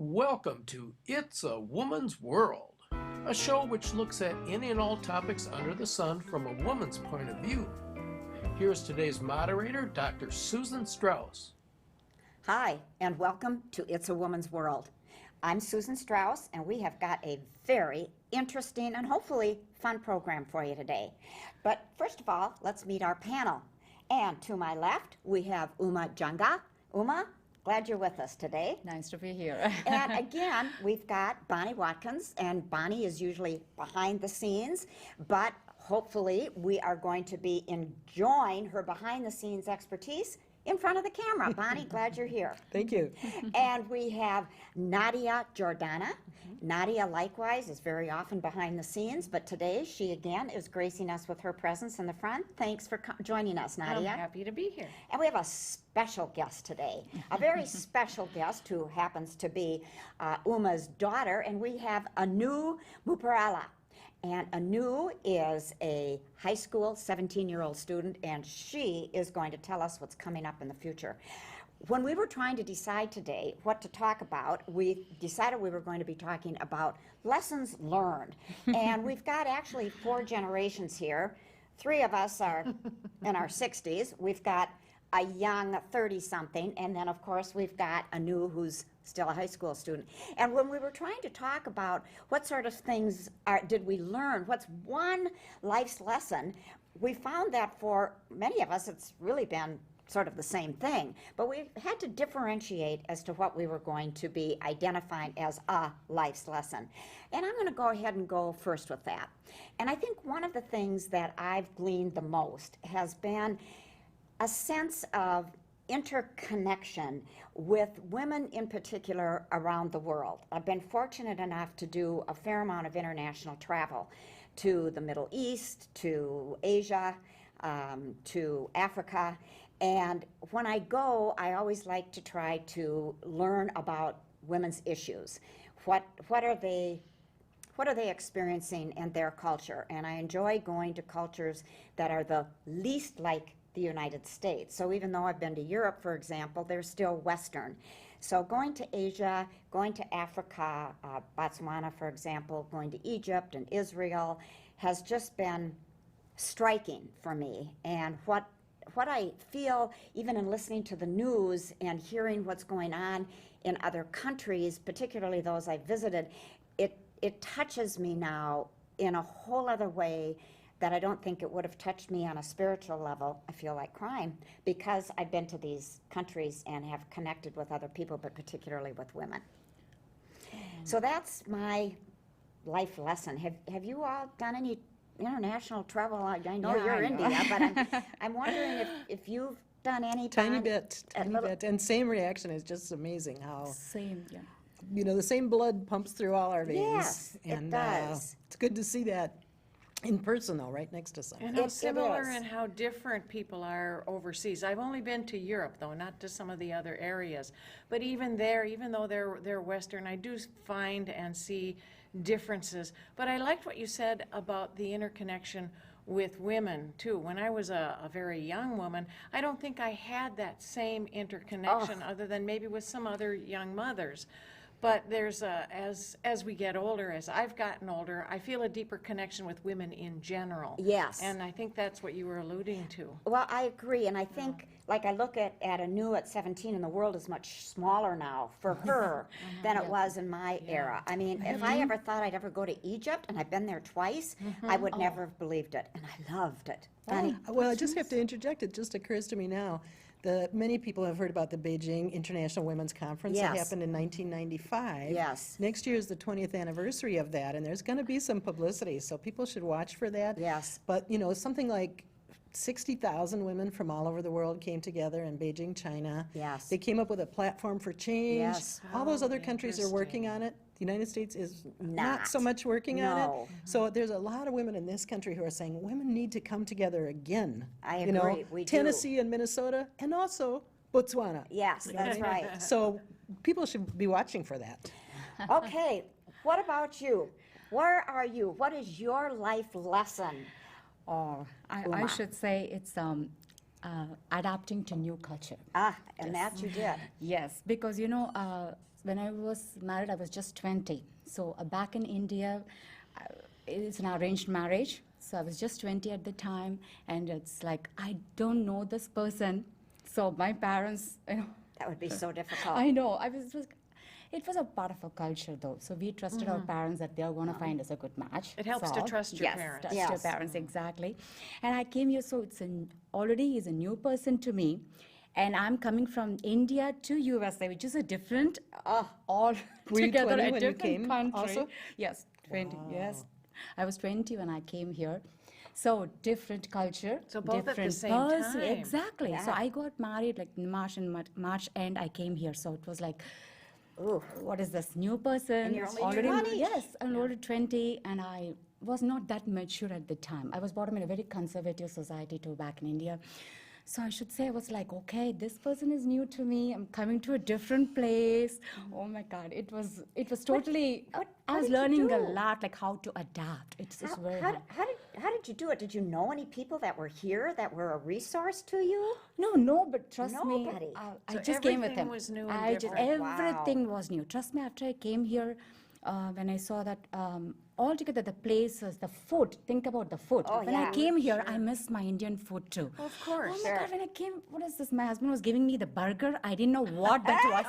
Welcome to It's a Woman's World, a show which looks at any and all topics under the sun from a woman's point of view. Here's today's moderator, Dr. Susan Strauss. Hi, and welcome to It's a Woman's World. I'm Susan Strauss, and we have got a very interesting and hopefully fun program for you today. But first of all, let's meet our panel. And to my left, we have Janga. Uma, glad you're with us today. Nice to be here. And again, we've got Bonnie Watkins, and Bonnie is usually behind the scenes, but hopefully we are going to be enjoying her behind the scenes expertise in front of the camera. Bonnie, glad you're here. Thank you. And we have Nadia Giordana. Nadia, likewise, is very often behind the scenes, but today she again is gracing us with her presence in the front. Thanks for joining us, Nadia. I'm happy to be here. And we have a special guest today, a very special guest who happens to be Uma's daughter, and we have Anu Muparala. And Anu is a high school 17-year-old student, and she is going to tell us what's coming up in the future. When we were trying to decide today what to talk about, we decided we were going to be talking about lessons learned. And we've got actually 4 generations here. 3 of us are in our 60s. We've got a young 30-something, and then, of course, we've got Anu, who's still a high school student. And when we were trying to talk about what sort of things did we learn, what's one life's lesson, we found that for many of us, it's really been sort of the same thing. But we had to differentiate as to what we were going to be identifying as a life's lesson. And I'm going to go ahead and go first with that. And I think one of the things that I've gleaned the most has been a sense of interconnection with women in particular around the world. I've been fortunate enough to do a fair amount of international travel to the Middle East, to Asia, to Africa. And when I go, I always like to try to learn about women's issues. What are they experiencing in their culture? And I enjoy going to cultures that are the least like the United States. So even though I've been to Europe, for example, they're still Western. So going to Asia, going to Africa, Botswana, for example, going to Egypt and Israel has just been striking for me. And what I feel, even in listening to the news and hearing what's going on in other countries, particularly those I've visited, it touches me now in a whole other way that I don't think it would have touched me on a spiritual level. I feel like crying because I've been to these countries and have connected with other people, but particularly with women. So that's my life lesson. Have you all done any international travel? I know you're India, but I'm wondering if you've done any Tiny bit. And same reaction is just amazing how, Same, yeah. The same blood pumps through all our veins. Yes, and, it does. It's good to see that in person, though, right next to someone. And how It similar is. and how different people are overseas. I've only been to Europe, though, not to some of the other areas. But even there, even though they're Western, I do find and see differences. But I liked what you said about the interconnection with women, too. When I was a very young woman, I don't think I had that same interconnection other than maybe with some other young mothers. But there's as we get older, as I've gotten older, I feel a deeper connection with women in general. Yes. And I think that's what you were alluding to. Well, I agree, and I think, like I look at Anu at 17, and the world is much smaller now for her than it was in my era. I mean, if I ever thought I'd ever go to Egypt, and I've been there twice, I would never have believed it, and I loved it. Bonnie? Well, I just have to interject. It just occurs to me now that many people have heard about the Beijing International Women's Conference that Yes. happened in 1995. Yes. Next year is the 20th anniversary of that, and there's going to be some publicity, so people should watch for that. Yes. But, something like 60,000 women from all over the world came together in Beijing, China. Yes. They came up with a platform for change. Yes. All those other countries are working on it. The United States is not so Not. much working on No. it. So there's a lot of women in this country who are saying women need to come together again. I You know, agree. We do. Tennessee and Minnesota, and also Botswana. Yes, that's right. So people should be watching for that. Okay, what about you? Where are you? What is your life lesson? Or I Uma. should say it's adapting to new culture. And that you did. Yes, because when I was married, I was just 20. So back in India, it's an arranged marriage. So I was just 20 at the time, and it's like, I don't know this person. So my parents, That would be so difficult. I know, it was a part of our culture though. So we trusted our parents that they're going to find us a good match. It helps to So, trust your yes, parents. trust Yes. your parents, exactly. And I came here, so already he's a new person to me. And I'm coming from India to USA, which is a different, all Were you together 20 a when you different came country. also? Yes, 20, yes. I was 20 when I came here. So different culture, So both at the different same person. time. Exactly. So Yeah. I got married like in March end, I came here. So it was like, Ooh. what is this new person? And you're only already 20. Yes, I'm already 20, and I was not that mature at the time. I was brought up in a very conservative society too back in India. So I should say I was like, okay, this person is new to me. I'm coming to a different place. Oh my God, it was totally. I was did you learning a do? lot, like how to adapt. It's How, very how, hard. how did you do it? Did you know any people that were here that were a resource to you? No, but trust Nobody. me, I So just came with everything him. was new and different. Everything was new. Trust me, after I came here, when I saw that altogether the places, the food, think about the food. Oh, When yeah. I came here, I missed my Indian food too. Of course. Oh my God, when I came, what is this? My husband was giving me the burger. I didn't know what that was.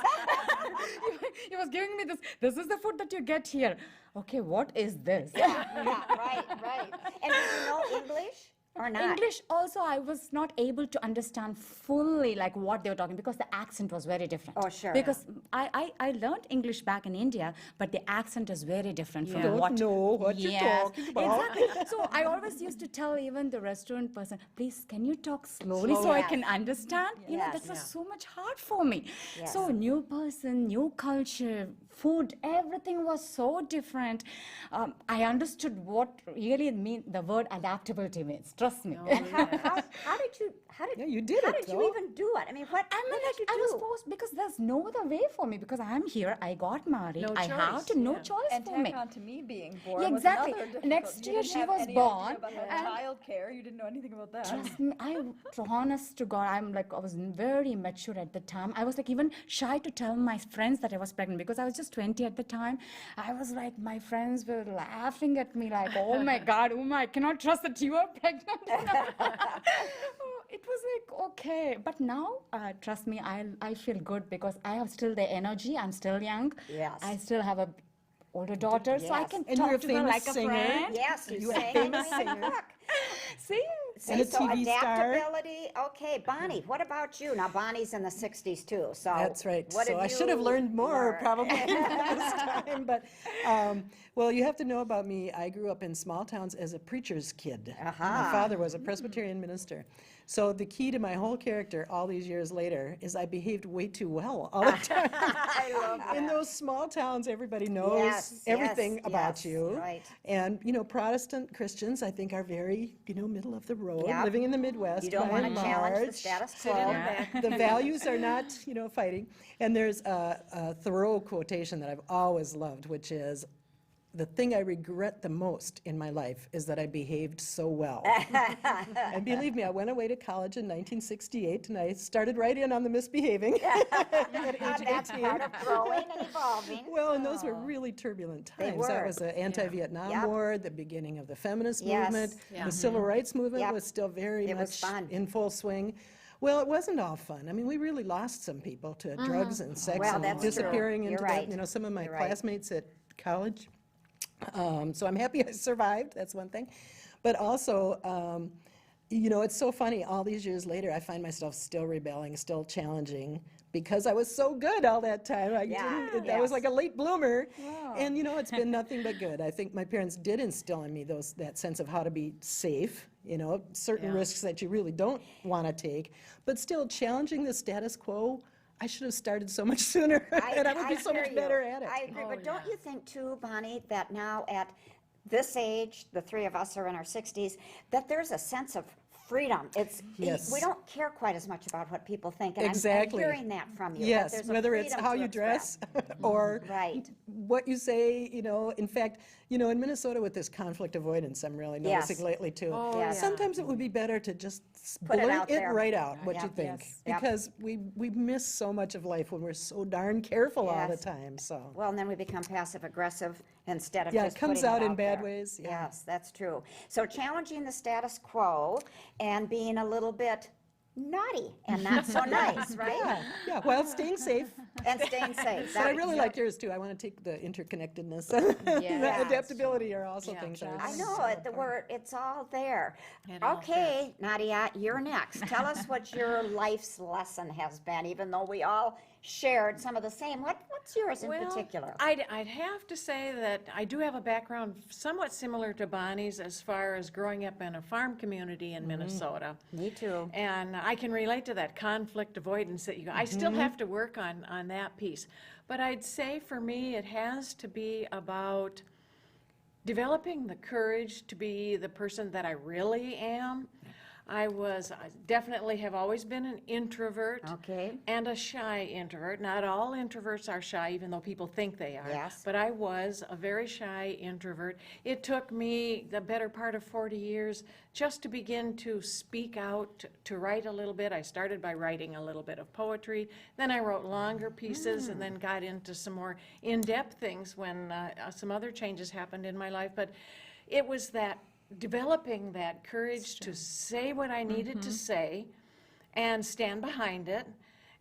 He was giving me this. This is the food that you get here. Okay, what is this? Yeah, right. And did you know English or not? English also, I was not able to understand fully like what they were talking because the accent was very different. Oh, sure. Because I learned English back in India, but the accent is very different from Don't what. know what you're Yes, talking about. Exactly. So I always used to tell even the restaurant person, please, can you talk slowly so I Yes. can understand? You know, Yes. that was so much hard for me. Yes. So new person, new culture, food, everything was so different. I understood what really the word adaptability means. Trust me. How did you? Yeah, you did How it, did you though. even do it? I mean, what? I mean, what like, did I you was do? forced because there's no other way for me because I'm here. I got married. No I have choice, to, no yeah. choice And for tack me. on to me being born Yeah, was exactly. another difficult. Next You year didn't she have was any born, idea about and- child care. You didn't know anything about that. Trust me, honest to God, I was very immature at the time. I was like even shy to tell my friends that I was pregnant because I was just 20 at the time. I was like, my friends were laughing at me like, oh my God, Uma, I cannot trust that you are pregnant. It was like, okay. But now, trust me, I feel good because I have still the energy. I'm still young. Yes. I still have a older daughter, so I Yes. can And you're talk a to her famous like a singer. friend. Yes, you You a sang famous in the singer. book. See? And a So TV star. adaptability. Okay, Bonnie. What about you? Now Bonnie's in the '60s too. So That's right. What So have I should have you learned more learned? probably this time. But, well, you have to know about me. I grew up in small towns as a preacher's kid. My father was a Presbyterian minister. So the key to my whole character all these years later is I behaved way too well all the time. I love that. In those small towns, everybody knows Yes, everything yes, about yes, you. right. And, Protestant Christians, I think, are very, middle of the road, Yep. living in the Midwest. You don't by want and to challenge the large. status Sit in quo. the back. The values are not, fighting. And there's a Thoreau quotation that I've always loved, which is, the thing I regret the most in my life is that I behaved so well. And believe me, I went away to college in 1968, and I started right in on the misbehaving at age That's 18. part of growing and evolving. Well, and those were really turbulent They times. That were. was the anti-Vietnam Yep. War, the beginning of the feminist Yes. movement. Yeah. The civil rights movement Yep. was still very It was much fun. in full swing. Well, it wasn't all fun. I mean, we really lost some people to drugs and sex Well, and that's true. disappearing You're into right. some of my You're right. classmates at college. So I'm happy I survived, that's one thing. But also, it's so funny, all these years later, I find myself still rebelling, still challenging, because I was so good all that time. I was yes. like a late bloomer. And, it's been nothing but good. I think my parents did instill in me that sense of how to be safe, certain Yeah. risks that you really don't want to take, but still challenging the status quo. I should have started so much sooner, and I would be so hear much you. better at it. I agree, Oh, but don't yeah. you think too, Bonnie, that now at this age, the three of us are in our 60s, that there's a sense of freedom. It's Yes. we don't care quite as much about what people think, and Exactly. I'm hearing that from you. that Yes, there's a whether it's freedom how to you express. dress or Right. what you say, in fact, in Minnesota with this conflict avoidance, I'm really Yes. noticing lately too. Oh, Yes. Sometimes it would be better to just Put it blurt out it there. right out, what Yeah. you think. Yes. Yep. Because we miss so much of life when we're so darn careful all the Yes. time, so. Well, and then we become passive aggressive instead of Yeah, it just comes putting out in bad there. ways, yeah. Yes, that's true. So challenging the status quo and being a little bit naughty and not so nice, right? Yeah, while staying safe. And staying safe. But I That- really like yours too. I want to take the interconnectedness and the Yes. adaptability are also Yeah. things that I are know so it. The word, it's all there. It all Okay, Nadia, you're next. Tell us what your life's lesson has been, even though we all shared some of the same. What's yours in particular? I'd have to say that I do have a background somewhat similar to Bonnie's as far as growing up in a farm community in Minnesota. Me too. And I can relate to that conflict avoidance that I still have to work on that piece. But I'd say for me, it has to be about developing the courage to be the person that I really am. I definitely have always been an introvert. Okay. And a shy introvert. Not all introverts are shy, even though people think they are. Yes. But I was a very shy introvert. It took me the better part of 40 years just to begin to speak out, to write a little bit. I started by writing a little bit of poetry. Then I wrote longer pieces and then got into some more in-depth things when some other changes happened in my life. But it was that developing that courage to say what I needed to say and stand behind it.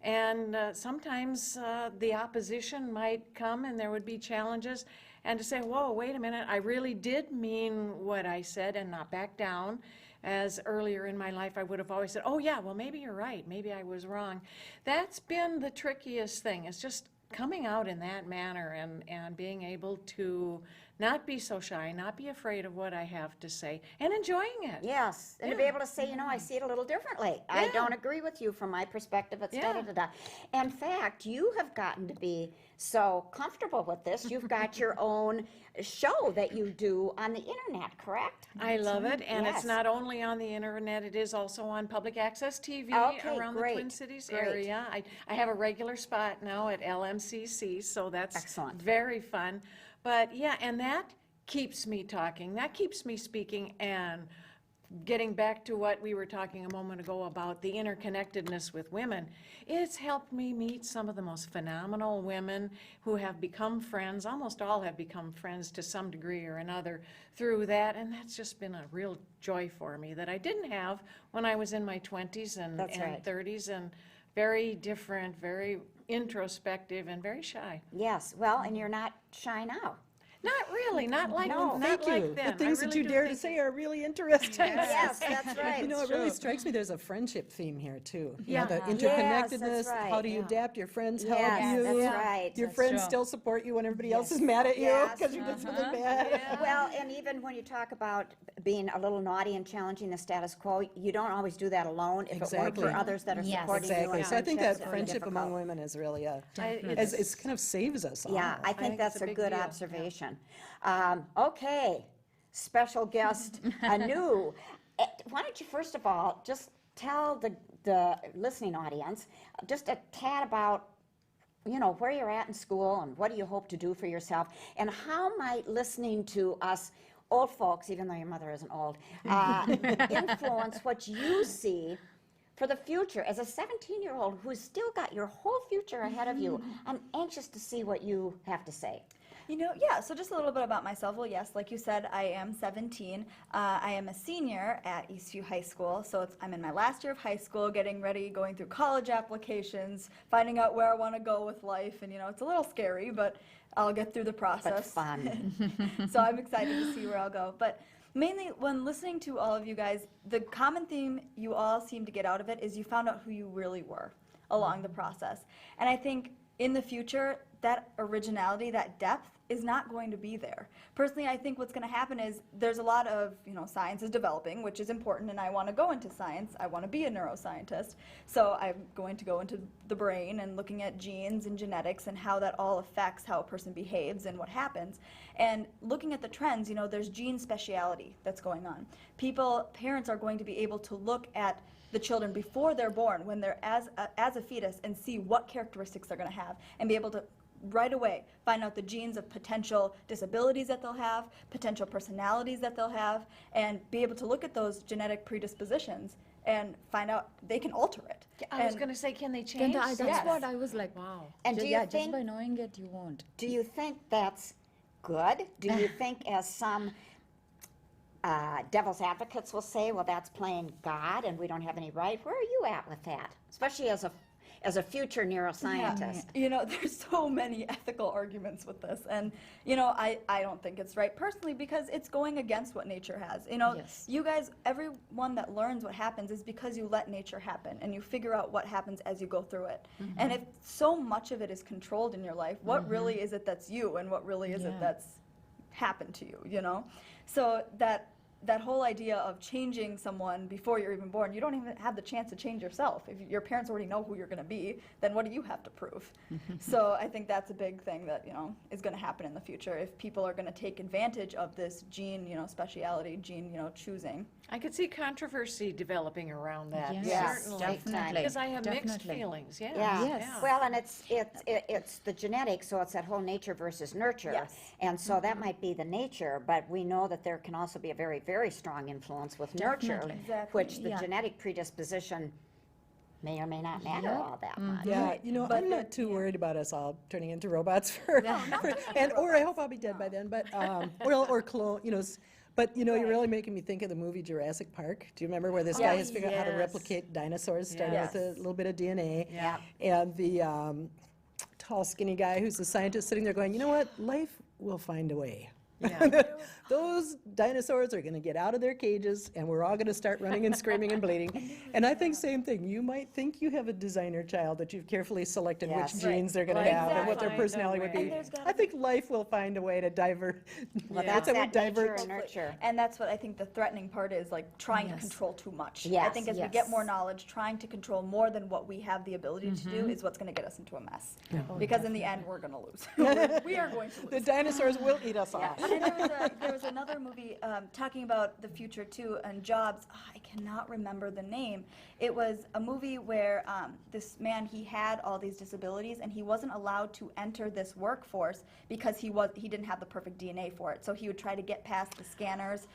And sometimes the opposition might come and there would be challenges. And to say, whoa, wait a minute, I really did mean what I said and not back down. As earlier in my life, I would have always said, oh yeah, well maybe you're right, maybe I was wrong. That's been the trickiest thing, is just coming out in that manner and being able to not be so shy, not be afraid of what I have to say, and enjoying it. Yes, and to be able to say, I see it a little differently. I Yeah. don't agree with you from my perspective, it's Yeah. da-da-da-da. In fact, you have gotten to be so comfortable with this, you've got your own show that you do on the internet, correct? I love it, and Yes. it's not only on the internet, it is also on public access TV Okay, around great, the Twin Cities great. area. I have a regular spot now at LMCC, so that's Excellent. very fun. But yeah, and that keeps me talking, that keeps me speaking, and getting back to what we were talking a moment ago about the interconnectedness with women, it's helped me meet some of the most phenomenal women who have become friends. Almost all have become friends to some degree or another through that, and that's just been a real joy for me that I didn't have when I was in my 20s and That's right. 30s, and very different, very introspective, and very shy. Yes, well, and you're not shy now. Not really, not like, No. not Thank like you. then. The things I that really you do dare to think say are really interesting. Yes, that's right. It really strikes me there's a friendship theme here too. Yeah. The Yes, that's interconnectedness, right. how do you adapt, your friends help Yes, you. that's right. Your That's friends true. still support you when everybody else is mad at you Yes. because you did something bad. Well, and even when you talk about being a little naughty and challenging the status quo, you don't always do that alone. If it weren't Exactly. for others that are Yes. supporting you. Exactly. in So I think friendships, that it would be friendship among difficult. women is really it's- it's kind of saves us all. Yeah, I think think that's it's a a big good deal, yeah. observation. Okay, special guest, Anu. Why don't you first of all just tell the listening audience just a tad about where you're at in school and what do you hope to do for yourself, and how might listening to us old folks, even though your mother isn't old, influence what you see for the future as a 17-year-old who's still got your whole future ahead of you. I'm anxious to see what you have to say. Yeah, so just a little bit about myself. Well, yes, like you said, I am 17. I am a senior at Eastview High School, so I'm in my last year of high school, getting ready, going through college applications, finding out where I want to go with life, and it's a little scary, but I'll get through the process. But fun. So I'm excited to see where I'll go. But mainly, when listening to all of you guys, the common theme you all seem to get out of it is you found out who you really were along the process. And I think in the future, that originality, that depth is not going to be there. Personally, I think what's going to happen is there's a lot of, science is developing, which is important, and I want to go into science. I want to be a neuroscientist. So I'm going to go into the brain and looking at genes and genetics and how that all affects how a person behaves and what happens. And looking at the trends, there's gene speciality that's going on. Parents are going to be able to look at the children before they're born, when they're as a fetus, and see what characteristics they're going to have, and be able to right away find out the genes of potential disabilities that they'll have, potential personalities that they'll have, and be able to look at those genetic predispositions and find out they can alter it. I was going to say, can they change? That's Yes. what I was like, Wow. And do you just think, by knowing it, you won't. do you think that's good? Do you think, as some devil's advocates will say, well, that's playing God and we don't have any right? Where are you at with that? Especially as a future neuroscientist. There's so many ethical arguments with this, and I don't think it's right personally, because it's going against what nature has. Yes. You guys, everyone that learns what happens is because you let nature happen and you figure out what happens as you go through it. And if so much of it is controlled in your life, what really is it that's you, and what really is it that's happened to you? So that whole idea of changing someone before you're even born, you don't even have the chance to change yourself. If your parents already know who you're going to be, then what do you have to prove? So I think that's a big thing that is going to happen in the future, if people are going to take advantage of this gene speciality, gene choosing. I could see controversy developing around that. Yes, Certainly. definitely. Because I have mixed Definitely. feelings. Yeah. Yeah. Yes. Well, and it's the genetics, so it's that whole nature versus nurture. Yes. And so that might be the nature, but we know that there can also be a very, very strong influence with nurture, Definitely. Exactly. which the Yeah. genetic predisposition may or may not matter all that much. Yeah, I'm not too worried about us all turning into robots or I hope I'll be dead by then, but, or clone, but you're really making me think of the movie Jurassic Park. Do you remember where this guy has figured out how to Yes. replicate dinosaurs, starting Yes. with a little bit of DNA? Yeah. And the tall, skinny guy who's a scientist sitting there going, you know what, life will find a way. Yeah. Those dinosaurs are going to get out of their cages, and we're all going to start running and screaming and bleeding. And I think same thing. You might think you have a designer child that you've carefully selected Yes. which genes they're going to Right. have and what their Exactly. personality would And be. there's gotta I think life will find a way to divert. Well, Yeah. that's What's that that nature word? and nurture. And that's what I think the threatening part is, like trying to Yes. control too much. I Yes, think as we yes. get more knowledge, trying to control more than what we have the ability to do is what's going to get us into a mess. Because in the end, we're going to lose. We are going to lose. The dinosaurs will eat us all. And there was another movie talking about the future too, and jobs. I cannot remember the name. It was a movie where this man, he had all these disabilities, and he wasn't allowed to enter this workforce because he didn't have the perfect DNA for it. So he would try to get past the scanners.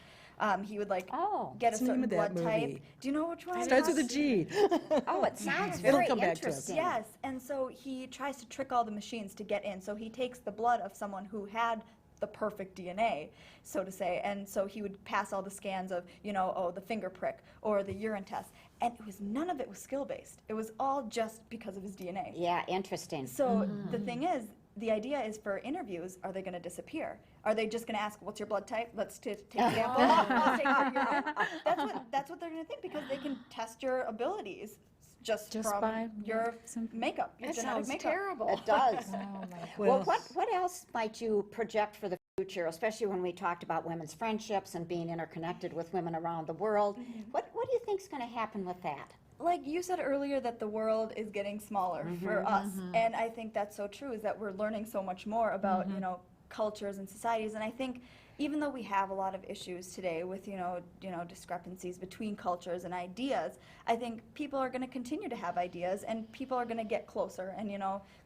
He would get a What's the name certain of that blood type. movie? Do you know which one? I'm Starts with a talking- G. Oh, it sounds It'll very come back to us. interesting. Yes, and so he tries to trick all the machines to get in. So he takes the blood of someone who had the perfect DNA, so to say, and so he would pass all the scans of, the finger prick or the urine test, and none of it was skill-based. It was all just because of his DNA. Yeah, interesting. So the thing is, the idea is for interviews, are they going to disappear? Are they just going to ask, what's your blood type? Let's take samples. Let's take your urine. That's what they're going to think, because they can test your abilities just from by your makeup, your That genetic sounds makeup. terrible. It does. Oh my God. Well, what else might you project for the future, especially when we talked about women's friendships and being interconnected with women around the world? What do you think is going to happen with that? Like you said earlier, that the world is getting smaller for us, and I think that's so true, is that we're learning so much more about cultures and societies. And I think even though we have a lot of issues today with discrepancies between cultures and ideas, I think people are going to continue to have ideas, and people are going to get closer, and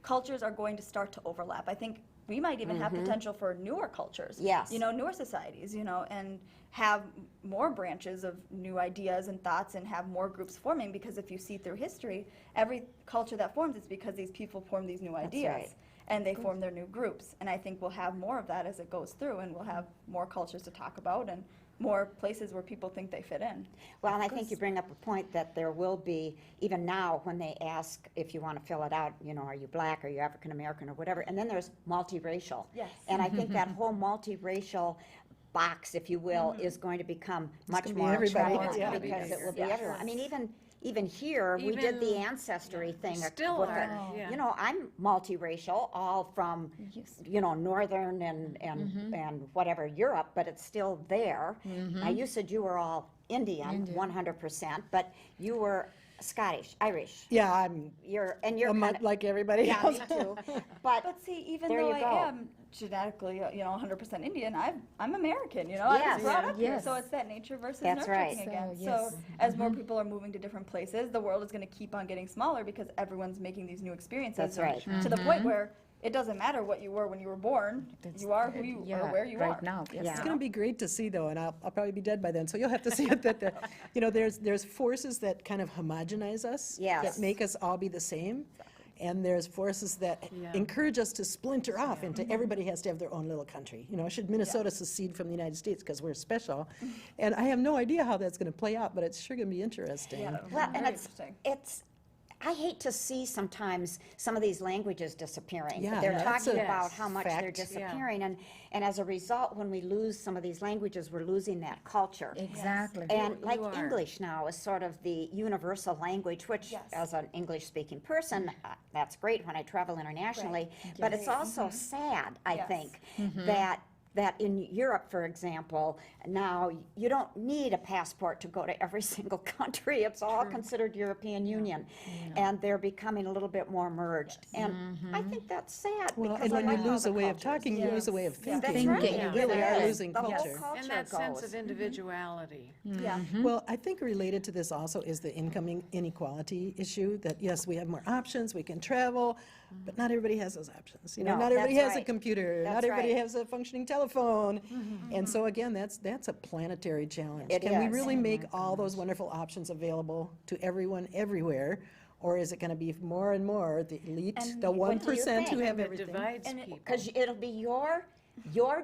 cultures are going to start to overlap. I think we might even have potential for newer cultures, Yes. newer societies, and have more branches of new ideas and thoughts, and have more groups forming, because if you see through history, every culture that forms, it's because these people form these new ideas. right. And they form their new groups. And I think we'll have more of that as it goes through, and we'll have more cultures to talk about, and more places where people think they fit in. Well, and I think you bring up a point that there will be, even now, when they ask if you want to fill it out, are you black, are you African American, or whatever, and then there's multiracial. Yes. And I think that whole multiracial box, if you will, is going to become much gonna be more everybody, attractive, yeah. because it will be Yes. everyone. I mean, even even here, we did the ancestry thing. Still with are, it. yeah. You know, I'm multiracial, all from, you know, northern and whatever Europe, but it's still there. Now, you said you were all Indian, 100%, but you were Scottish, Irish. Yeah, I'm You're like everybody yeah, else. me too. But But see, even there though you I go. am genetically, 100% Indian, I'm American, I Yes. was brought up here. Yes. So it's that nature versus That's nurture right. thing again. So, So yes. as more people are moving to different places, the world is going to keep on getting smaller because everyone's making these new experiences. That's right. To the point where it doesn't matter what you were when you were born. You are who you are, where you right are. now. Yes. Yeah. It's going to be great to see, though, and I'll probably be dead by then, so you'll have to see it, that, there's forces that kind of homogenize us. Yes. That make us all be the same. And there's forces that Yeah. encourage us to splinter off into everybody has to have their own little country. Should Minnesota secede from the United States because we're special? And I have no idea how that's going to play out, but it's sure going to be interesting. Yeah. well, and Very it's interesting. I hate to see sometimes some of these languages disappearing. Yeah, They're that's talking a about how much they're fact. disappearing, and as a result, when we lose some of these languages, we're losing that culture. Exactly. And You like are. English now is sort of the universal language, which Yes. as an English-speaking person, that's great when I travel internationally. But it's also sad, I Yes. think, that in Europe, for example, now you don't need a passport to go to every single country. It's all considered European Union. And they're becoming a little bit more merged. And I think that's sad Well, because and I when you like all lose the a way of cultures. talking, you lose a way of Yes. thinking. That's right. You Yeah. really are It is. losing The whole culture. culture And that sense goes. of individuality. Yeah. Well, I think related to this also is the income inequality issue, that yes, we have more options, we can travel, but not everybody has those options. No, Not everybody that's has a right. computer, That's not everybody right. has a functioning telephone. And so again, that's a planetary challenge. It Can we is. really make all those wonderful options available to everyone everywhere? Or is it going to be more and more the elite, And the what do you 1% who think? have It everything? divides And it- people. Because it'll be your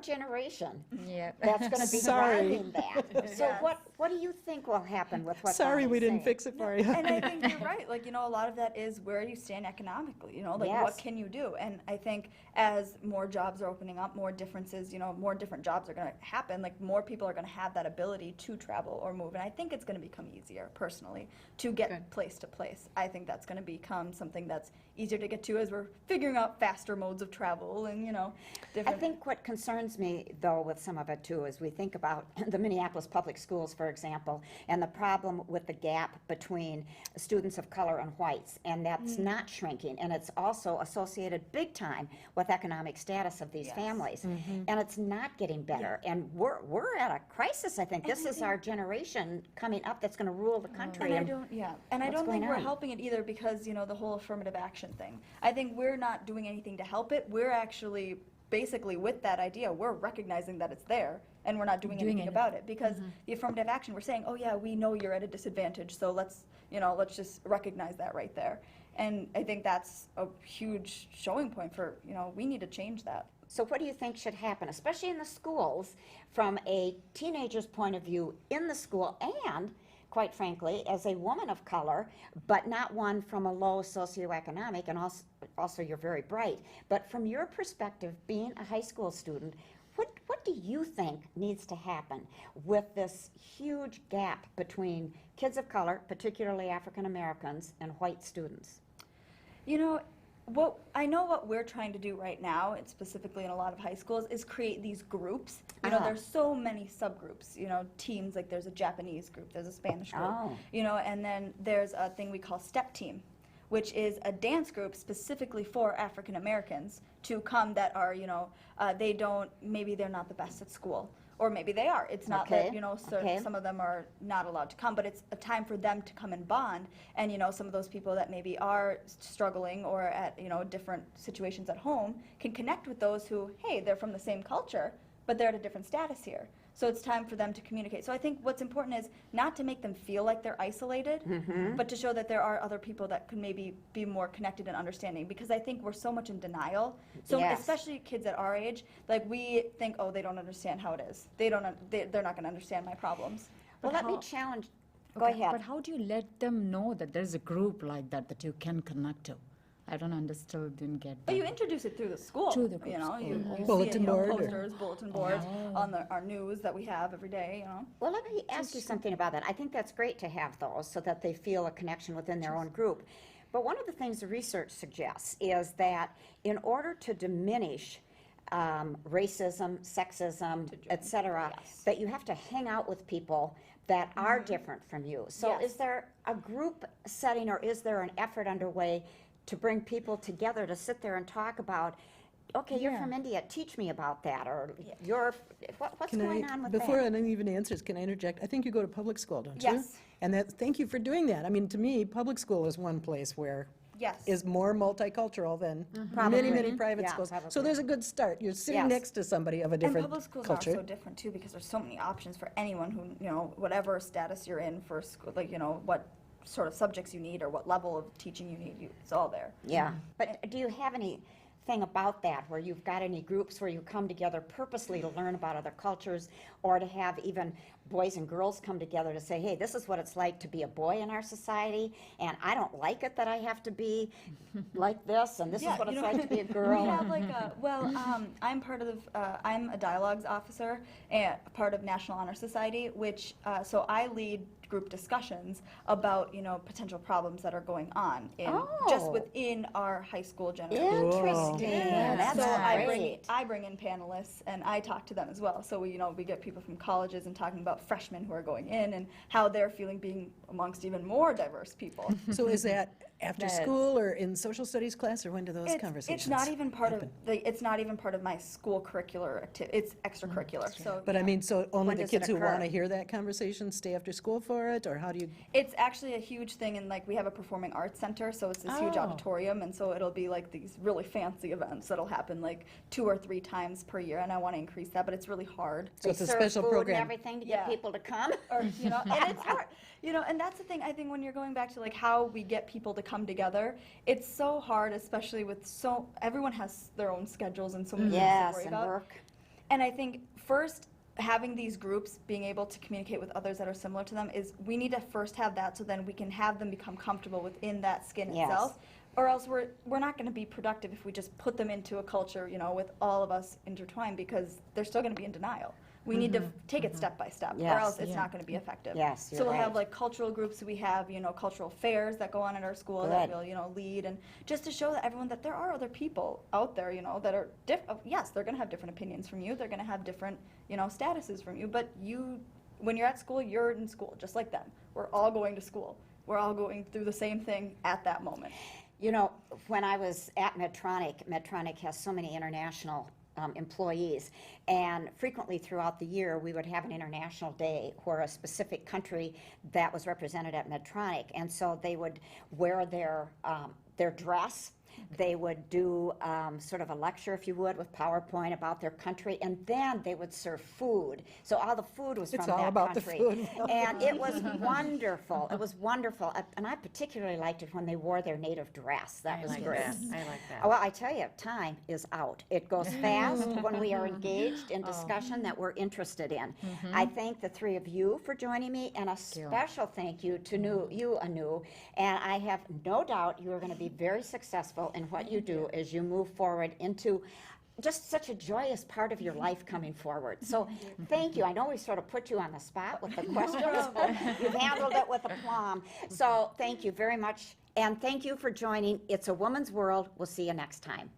generation Yeah. that's going to be Sorry. driving that. So Yes. what do you think will happen with what Sorry, we Bonnie's didn't saying? fix it for you. And I think you're right. Like, a lot of that is where you stand economically, like Yes. what can you do? And I think as more jobs are opening up, more differences, more different jobs are going to happen, like more people are going to have that ability to travel or move. And I think it's going to become easier personally to get Good. place to place. I think that's going to become something that's easier to get to as we're figuring out faster modes of travel and, I different. think what concerns me, though, with some of it, too, is we think about the Minneapolis public schools, for example, and the problem with the gap between students of color and whites, and that's not shrinking, and it's also associated big time with economic status of these Yes. families, and it's not getting better, and we're at a crisis, I think. This is our generation coming up that's going to rule the country. And I and- don't, and I what's don't think going we're on? helping it either because, the whole affirmative action thing. I think we're not doing anything to help it. We're actually, basically with that idea, we're recognizing that it's there and we're not doing anything about it. Because the affirmative action, we're saying, oh yeah, we know you're at a disadvantage, so let's just recognize that right there. And I think that's a huge showing point for, we need to change that. So what do you think should happen, especially in the schools, from a teenager's point of view in the school and, quite frankly, as a woman of color, but not one from a low socioeconomic, and also you're very bright, but from your perspective, being a high school student, what do you think needs to happen with this huge gap between kids of color, particularly African Americans, and white students? What we're trying to do right now, and specifically in a lot of high schools, is create these groups. There's so many subgroups, teams, like there's a Japanese group, there's a Spanish group, Oh. And then there's a thing we call step team, which is a dance group specifically for African Americans to come that are, maybe they're not the best at school. Or maybe they are. It's not Okay, that, okay. some of them are not allowed to come, but it's a time for them to come and bond. And, some of those people that maybe are struggling or at, different situations at home can connect with those who, hey, they're from the same culture, but they're at a different status here. So it's time for them to communicate. So I think what's important is not to make them feel like they're isolated, but to show that there are other people that could maybe be more connected and understanding. Because I think we're so much in denial. So Yes. especially kids at our age, like we think, oh, they don't understand how it is. They're not going to understand my problems. Well, But let me how- challenge, go Okay, ahead. But how do you let them know that there's a group like that that you can connect to? I don't understand, didn't get But that. you introduce it through the school. Through the you know, school. you see it, Bulletin board or- posters, bulletin boards on our news that we have every day. You know. Well, let me ask you something about that. I think that's great to have those so that they feel a connection within their own group. But one of the things the research suggests is that in order to diminish racism, sexism, et cetera, Yes. that you have to hang out with people that are different from you. So Yes. is there a group setting or is there an effort underway to bring people together to sit there and talk about, okay, you're Yeah. from India, teach me about that, or you're, what's Can going on with that? before anyone even answers, can I interject? I think you go to public school, don't you? Yes. And thank you for doing that. I mean, to me, public school is one place where Yes. is more multicultural than Probably. many private Yeah, schools. So probably. there's a good start. You're sitting Yes. next to somebody of a And different public schools culture. are so different too because there's so many options for anyone who, you know, whatever status you're in for school, like, you know, what sort of subjects you need or what level of teaching you need, it's all there. Yeah, but do you have anything about that, where you've got any groups where you come together purposely to learn about other cultures, or to have even boys and girls come together to say, hey, this is what it's like to be a boy in our society, and I don't like it that I have to be like this, and this is Yeah, what you it's know, like to be a We girl. have like I'm part of I'm a dialogues officer and part of National Honor Society, which so I lead group discussions about, you know, potential problems that are going on in just Oh. within our high school generation. Interesting, that's So great. I bring in panelists and I talk to them as well. So we, you know, we get people from colleges and talking about freshmen who are going in and how they're feeling being amongst even more diverse people. So is that after That's- school or in social studies class, or when do those conversations It's not even part happen? of it's not even part of my school curricular activity. It's extracurricular. So But I mean, so only When the does it kids who occur? want to hear that conversation stay after school for it, or how do you? it's actually a huge thing, and like we have a performing arts center, so it's this huge Oh. auditorium, and so it'll be like these really fancy events that'll happen like 2 or 3 times per year, and I want to increase that, but it's really hard. So it's a Serve special food program. and everything to get Yeah. people to come. Or you know, and it's hard, you know, and that's the thing. I think when you're going back to like how we get people to come together, it's so hard, especially with everyone has their own schedules and so many things to Yes, worry and about. work. And I think first having these groups, being able to communicate with others that are similar to them, is we need to first have that so then we can have them become comfortable within that skin Yes. itself. Or else we're not going to be productive if we just put them into a culture, you know, with all of us intertwined, because they're still going to be in denial. We need to take it step by step, or Yes. else it's Yeah. not going to be effective. Yes, So you're we'll have right. like cultural groups. We have, you know, cultural fairs that go on at our school that Good. we'll, you know, lead, and just to show that everyone that there are other people out there, you know, that are yes, they're going to have different opinions from you. They're going to have different, you know, statuses from you. But you, when you're at school, you're in school just like them. We're all going to school. We're all going through the same thing at that moment. You know, when I was at Medtronic has so many international employees, and frequently throughout the year we would have an international day where a specific country that was represented at Medtronic, and so they would wear their dress. They would do sort of a lecture, if you would, with PowerPoint about their country, and then they would serve food. So all the food was It's from all that about the country. food. And it was wonderful. It was wonderful. And I particularly liked it when they wore their native dress. That was great. I like that. Well, I tell you, time is out. It goes fast when we are engaged in discussion that we're interested in. I thank the three of you for joining me, and a special thank you to you, Anu. And I have no doubt you are going to be very successful in what you do as you move forward into just such a joyous part of your life coming forward. So thank you. I know we sort of put you on the spot with the questions, but you've handled it with aplomb. So thank you very much. And thank you for joining It's a Woman's World. We'll see you next time.